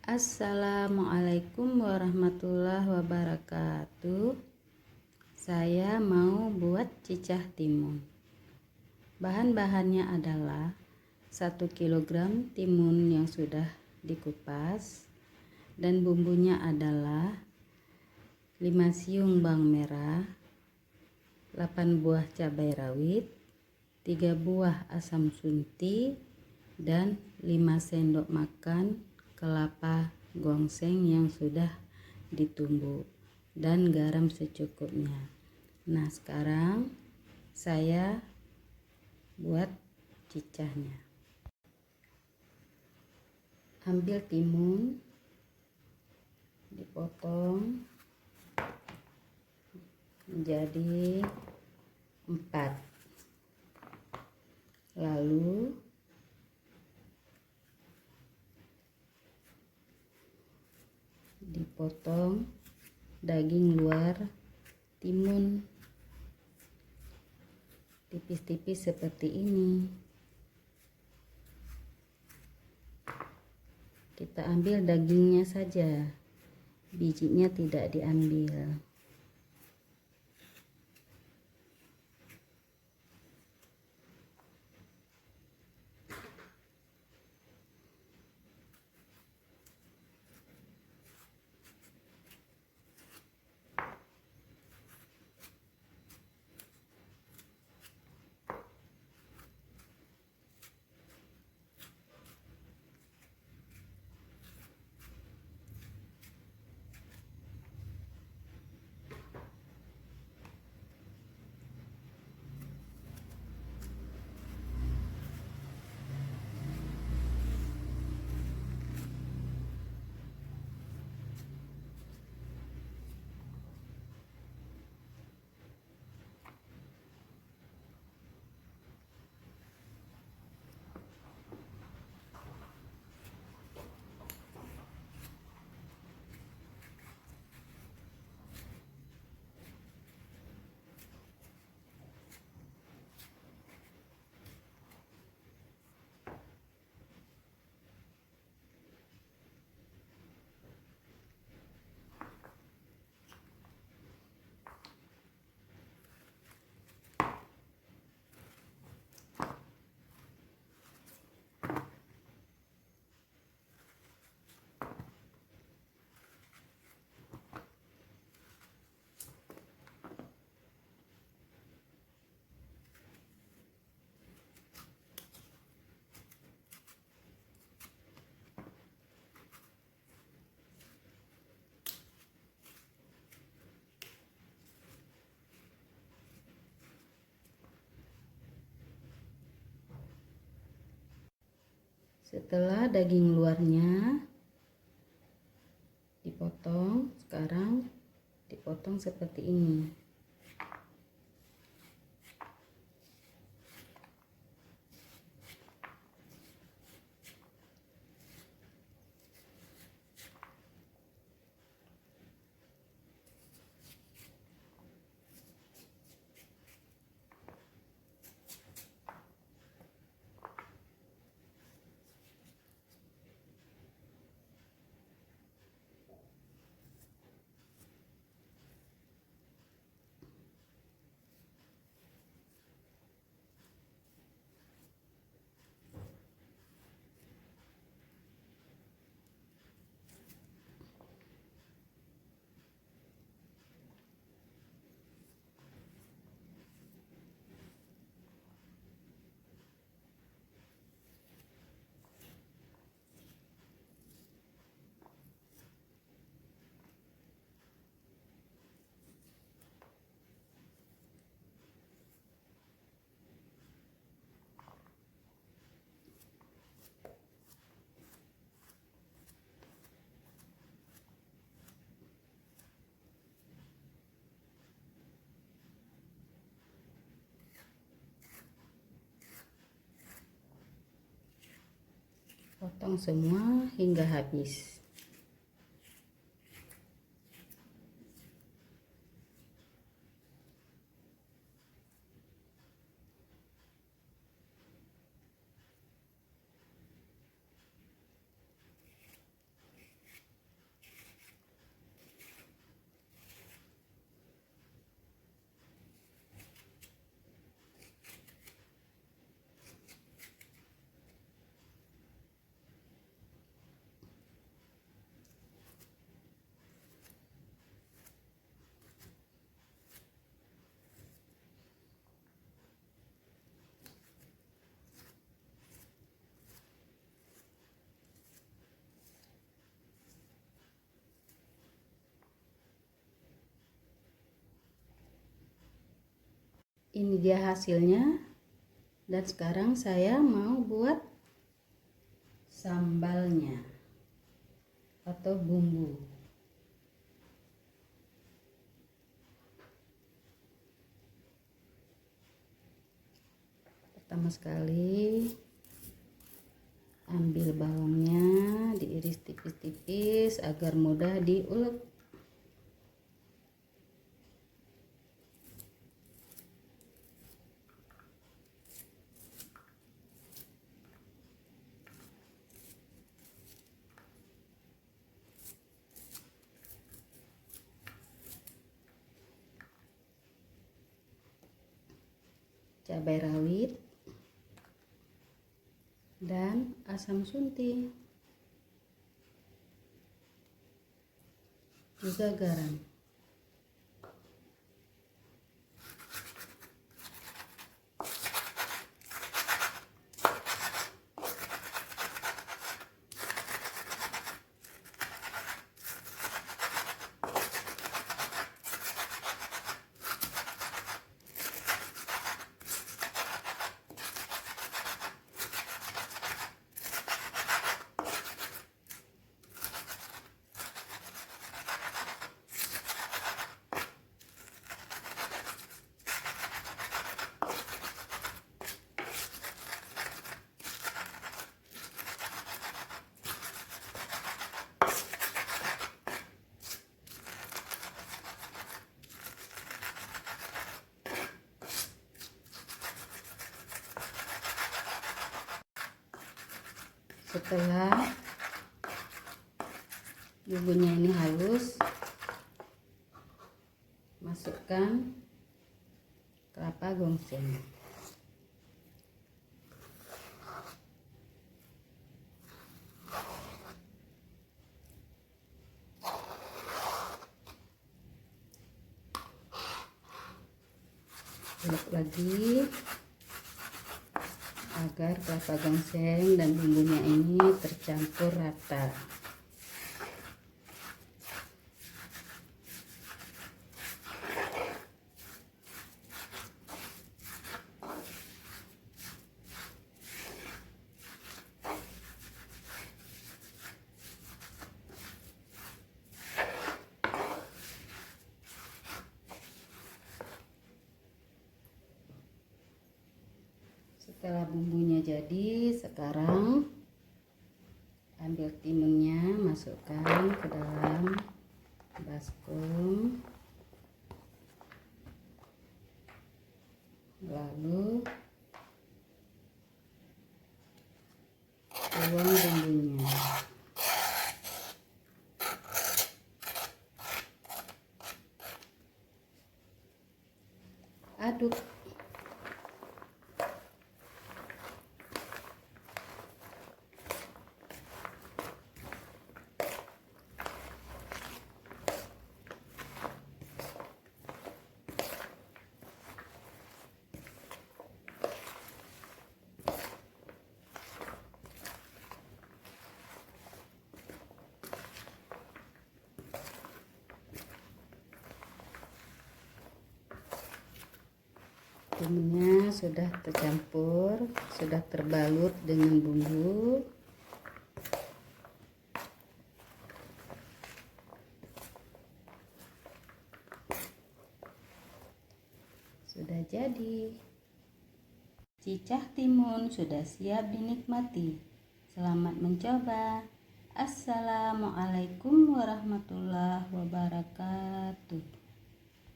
Assalamualaikum warahmatullahi wabarakatuh. Saya mau buat cicah timun. Bahan-bahannya adalah 1 kg timun yang sudah dikupas, dan bumbunya adalah 5 siung bawang merah, 8 buah cabai rawit, 3 buah asam sunti, dan 5 sendok makan kelapa gongseng yang sudah ditumbuk, dan garam secukupnya. Nah, sekarang saya buat cicahnya. Ambil timun, dipotong menjadi 4, lalu dipotong daging luar timun tipis-tipis seperti ini. Kita ambil dagingnya saja, bijinya tidak diambil. Setelah daging luarnya dipotong, sekarang dipotong seperti ini. Potong semua hingga habis. Ini dia hasilnya. Dan sekarang saya mau buat sambalnya atau bumbu. Pertama sekali ambil bawangnya, diiris tipis-tipis agar mudah diulek. Cabai rawit dan asam sunti, juga garam. Setelah bumbunya ini halus, masukkan kelapa gongseng. Ulek lagi agar kelapa gongseng dan bumbunya ini tercampur rata. Setelah bumbunya jadi, sekarang ambil timunnya, masukkan ke dalam baskom, lalu tuang bumbunya. Aduk. Timunnya sudah tercampur, sudah terbalut dengan bumbu. Sudah jadi. Cicah timun sudah siap dinikmati. Selamat mencoba. Assalamualaikum warahmatullahi wabarakatuh.